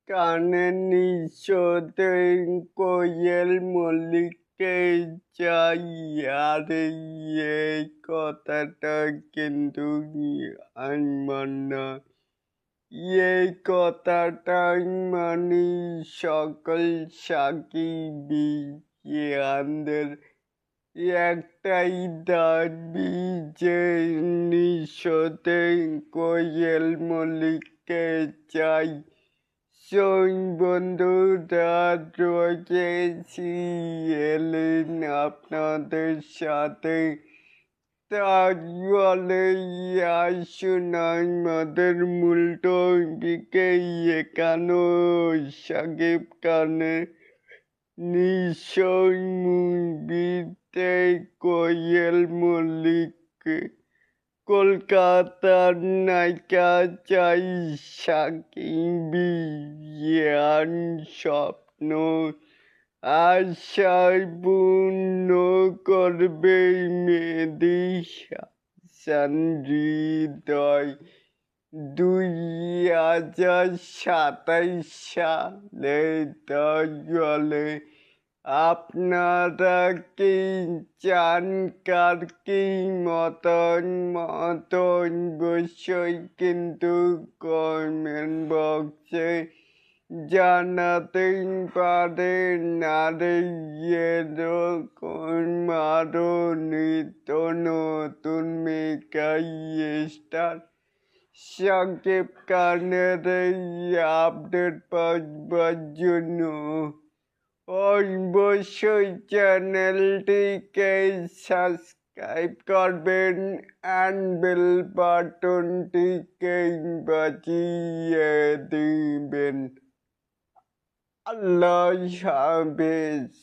কানে নিঃশব্দে কোয়েল মল্লিককে চাই, আর এই কথাটা কিন্তু আমার না। এই কথাটাই মানে সকল সাকিবিয়ানদের একটাই দাবি যে নিঃশব্দে কোয়েল মল্লিককে চাই। বন্ধুরা, রয়েছি এলেন আপনাদের সাথে, তাহলে আসুন আমাদের মূল টপিকে। এখানে শাকিব খানের নিশ্চয় মুভিতে কোয়েল মল্লিক কলকাতার নায়িকা চাই, সাকিবিয়ান স্বপ্ন আশায় পূর্ণ করবে মেহেদী হাসান হৃদয় 2027 সালে। তাহলে আপনারা কি চান, কার কি মতামত অবশ্যই কিন্তু কমেন্ট বক্সে জানাতে পারেন। আর এরকম আরো নিত্য নতুন মেগাই স্টার শাকিব খানের এই আপডেট পাওয়ার জন্য অবশ্যই চ্যানেলটিকে সাবস্ক্রাইব করবেন অ্যান্ড বেল বাটনটিকে বাজিয়ে দিবেন। আল্লাহ হাফেজ।